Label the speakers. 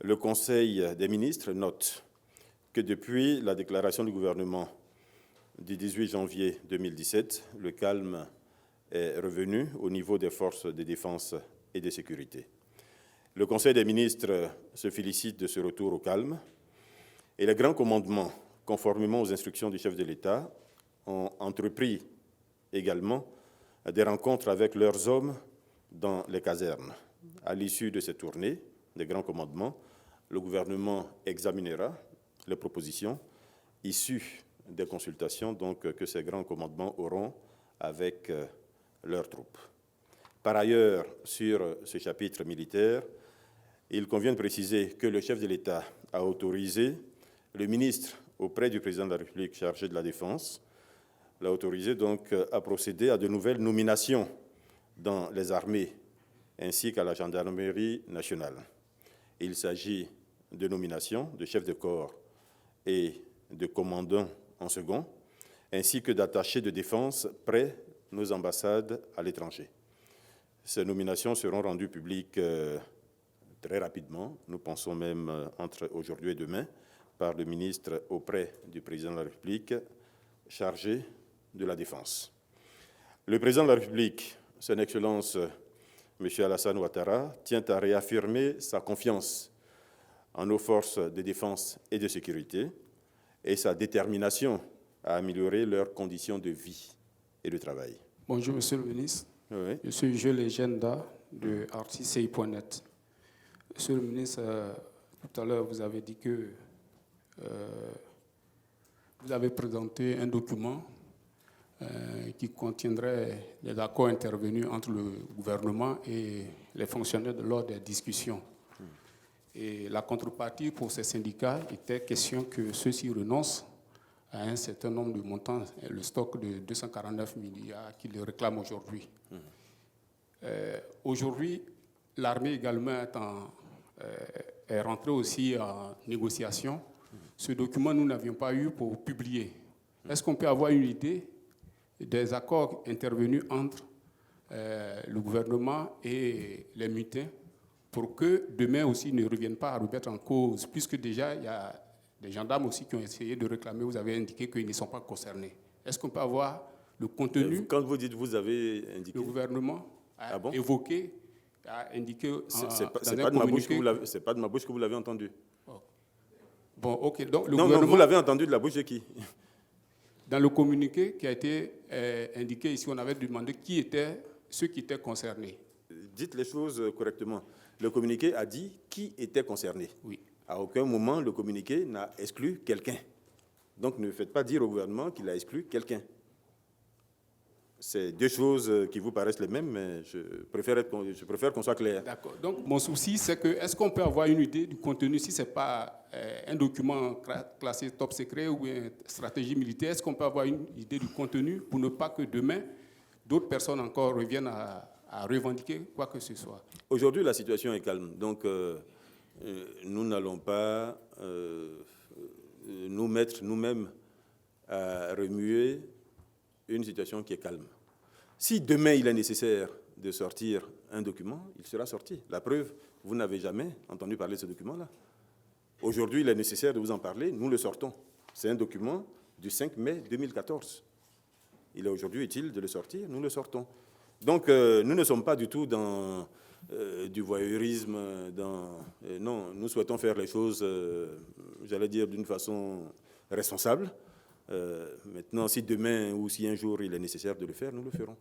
Speaker 1: Le Conseil des ministres note que depuis la déclaration du gouvernement du 18 janvier 2017, le calme est revenu au niveau des forces de défense et de sécurité. Le Conseil des ministres se félicite de ce retour au calme et les grands commandements, conformément aux instructions du chef de l'État, ont entrepris également des rencontres avec leurs hommes dans les casernes. À l'issue de cette tournée des grands commandements, le gouvernement examinera les propositions issues des consultations donc, que ces grands commandements auront avec leurs troupes. Par ailleurs, sur ce chapitre militaire, il convient de préciser que le chef de l'État a autorisé le ministre auprès du président de la République chargé de la Défense, l'a autorisé donc à procéder à de nouvelles nominations dans les armées ainsi qu'à la gendarmerie nationale. Il s'agit de nominations de chefs de corps et de commandants en second, ainsi que d'attachés de défense près nos ambassades à l'étranger. Ces nominations seront rendues publiques très rapidement, nous pensons même entre aujourd'hui et demain, par le ministre auprès du président de la République chargé de la Défense. Le président de la République, son Excellence M. Alassane Ouattara, tient à réaffirmer sa confiance en nos forces de défense et de sécurité et sa détermination à améliorer leurs conditions de vie et de travail.
Speaker 2: Bonjour, Monsieur le ministre.
Speaker 1: Oui.
Speaker 2: Je suis Jules Legenda de artici.net. Monsieur le ministre, tout à l'heure, vous avez dit que vous avez présenté un document qui contiendrait les accords intervenus entre le gouvernement et les fonctionnaires de l'ordre des discussions. Et la contrepartie pour ces syndicats était question que ceux-ci renoncent à un certain nombre de montants, le stock de 249 milliards qu'ils réclament aujourd'hui. Aujourd'hui, l'armée également est rentrée aussi en négociation. Ce document, nous n'avions pas eu pour publier. Est-ce qu'on peut avoir une idée des accords intervenus entre le gouvernement et les mutins pour que demain aussi ne reviennent pas à remettre en cause, puisque déjà il y a des gendarmes aussi qui ont essayé de réclamer, vous avez indiqué qu'ils ne sont pas concernés. Est-ce qu'on peut avoir le contenu?
Speaker 1: Quand vous dites vous avez indiqué,
Speaker 2: le gouvernement a évoqué, a indiqué
Speaker 1: c'est pas de ma bouche que vous l'avez entendu.
Speaker 2: Oh. Bon, ok. Donc,
Speaker 1: non, vous l'avez entendu de la bouche de qui?
Speaker 2: Dans le communiqué qui a été indiqué ici, on avait demandé qui étaient ceux qui étaient concernés.
Speaker 1: Dites les choses correctement. Le communiqué a dit qui était concerné.
Speaker 2: Oui.
Speaker 1: À aucun moment, le communiqué n'a exclu quelqu'un. Donc, ne faites pas dire au gouvernement qu'il a exclu quelqu'un. C'est deux choses qui vous paraissent les mêmes, mais je préfère qu'on soit clair.
Speaker 2: D'accord. Donc, mon souci, c'est que, est-ce qu'on peut avoir une idée du contenu, si ce n'est pas un document classé top secret ou une stratégie militaire, est-ce qu'on peut avoir une idée du contenu pour ne pas que demain, d'autres personnes encore reviennent à revendiquer quoi que ce soit?
Speaker 1: Aujourd'hui, la situation est calme. Donc, nous n'allons pas nous mettre nous-mêmes à remuer une situation qui est calme. Si demain il est nécessaire de sortir un document, il sera sorti. La preuve, vous n'avez jamais entendu parler de ce document-là. Aujourd'hui, il est nécessaire de vous en parler, nous le sortons. C'est un document du 5 mai 2014. Il est aujourd'hui utile de le sortir, nous le sortons. Donc, nous ne sommes pas du tout dans du voyeurisme. Non, nous souhaitons faire les choses, j'allais dire, d'une façon responsable. Maintenant, si demain ou si un jour il est nécessaire de le faire, nous le ferons.